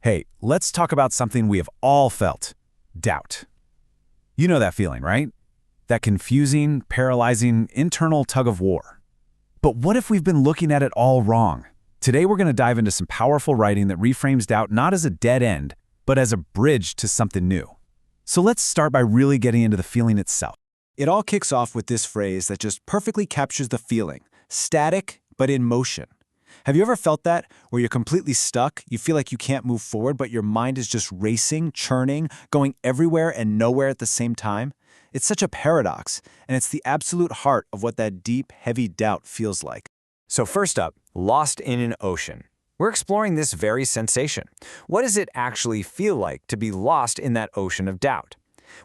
Hey, let's talk about something we have all felt: doubt. You know that feeling, right? That confusing, paralyzing, internal tug of war. But what if we've been looking at it all wrong? Today we're going to dive into some powerful writing that reframes doubt not as a dead end, but as a bridge to something new. So let's start by really getting into the feeling itself. It all kicks off with this phrase that just perfectly captures the feeling: static, but in motion. Have you ever felt that, where you're completely stuck, you feel like you can't move forward, but your mind is just racing, churning, going everywhere and nowhere at the same time? It's such a paradox, and it's the absolute heart of what that deep, heavy doubt feels like. So first up, lost in an ocean. We're exploring this very sensation. What does it actually feel like to be lost in that ocean of doubt?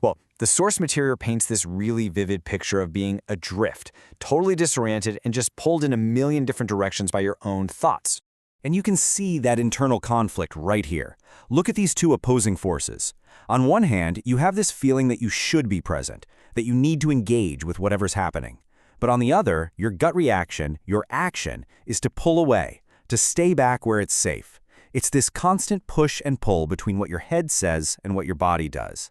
Well, the source material paints this really vivid picture of being adrift, totally disoriented and just pulled in a million different directions by your own thoughts. And you can see that internal conflict right here. Look at these two opposing forces. On one hand, you have this feeling that you should be present, that you need to engage with whatever's happening. But on the other, your gut reaction, your action, is to pull away, to stay back where it's safe. It's this constant push and pull between what your head says and what your body does.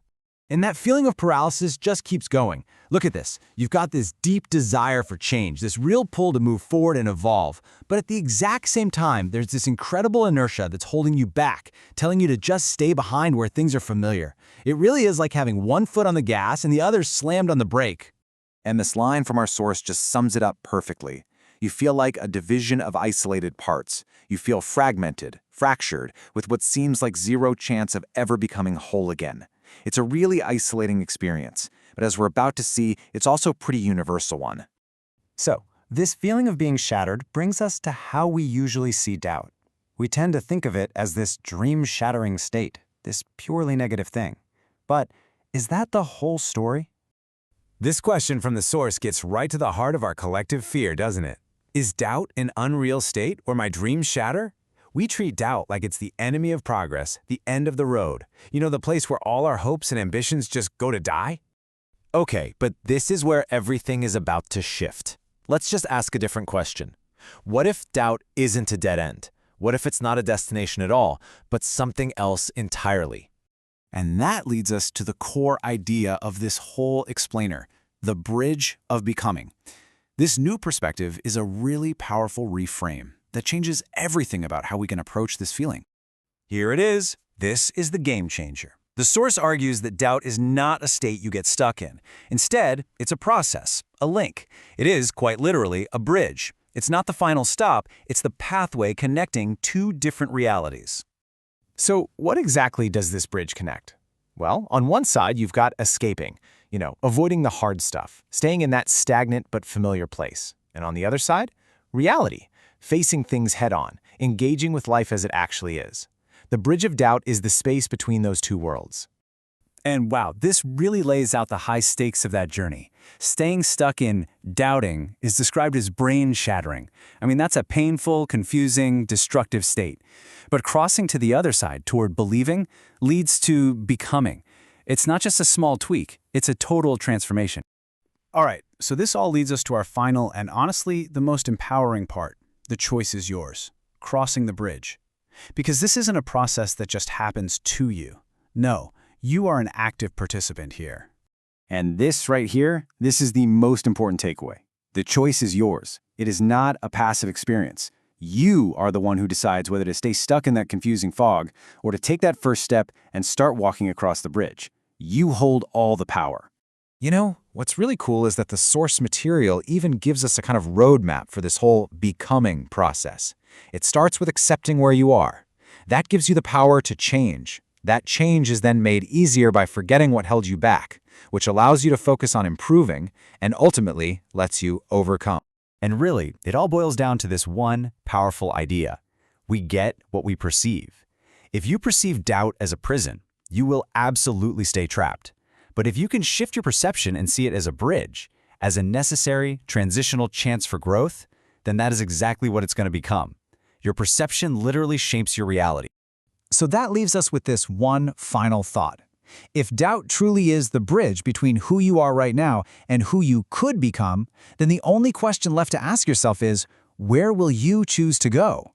And that feeling of paralysis just keeps going. Look at this. You've got this deep desire for change, this real pull to move forward and evolve. But at the exact same time, there's this incredible inertia that's holding you back, telling you to just stay behind where things are familiar. It really is like having one foot on the gas and the other slammed on the brake. And this line from our source just sums it up perfectly. You feel like a division of isolated parts. You feel fragmented, fractured, with what seems like zero chance of ever becoming whole again. It's a really isolating experience, but as we're about to see, it's also a pretty universal one. So, this feeling of being shattered brings us to how we usually see doubt. We tend to think of it as this dream-shattering state, this purely negative thing. But is that the whole story? This question from the source gets right to the heart of our collective fear, doesn't it? Is doubt an unreal state where my dreams shatter? We treat doubt like it's the enemy of progress, the end of the road. You know, the place where all our hopes and ambitions just go to die? Okay, but this is where everything is about to shift. Let's just ask a different question. What if doubt isn't a dead end? What if it's not a destination at all, but something else entirely? And that leads us to the core idea of this whole explainer, the bridge of becoming. This new perspective is a really powerful reframe that changes everything about how we can approach this feeling. Here it is. This is the game changer. The source argues that doubt is not a state you get stuck in. Instead, it's a process, a link. It is, quite literally, a bridge. It's not the final stop, it's the pathway connecting two different realities. So what exactly does this bridge connect? Well, on one side, you've got escaping, avoiding the hard stuff, staying in that stagnant but familiar place. And on the other side, reality, facing things head-on, engaging with life as it actually is. The bridge of doubt is the space between those two worlds. And wow, this really lays out the high stakes of that journey. Staying stuck in doubting is described as brain shattering. I mean, that's a painful, confusing, destructive state. But crossing to the other side, toward believing, leads to becoming. It's not just a small tweak, it's a total transformation. All right, so this all leads us to our final and honestly the most empowering part. The choice is yours, crossing the bridge. Because this isn't a process that just happens to you. No, you are an active participant here. And this right here, this is the most important takeaway. The choice is yours. It is not a passive experience. You are the one who decides whether to stay stuck in that confusing fog or to take that first step and start walking across the bridge. You hold all the power. You know, what's really cool is that the source material even gives us a kind of roadmap for this whole becoming process. It starts with accepting where you are. That gives you the power to change. That change is then made easier by forgetting what held you back, which allows you to focus on improving and ultimately lets you overcome. And really, it all boils down to this one powerful idea. We get what we perceive. If you perceive doubt as a prison, you will absolutely stay trapped. But if you can shift your perception and see it as a bridge, as a necessary, transitional chance for growth, then that is exactly what it's going to become. Your perception literally shapes your reality. So that leaves us with this one final thought. If doubt truly is the bridge between who you are right now and who you could become, then the only question left to ask yourself is, where will you choose to go?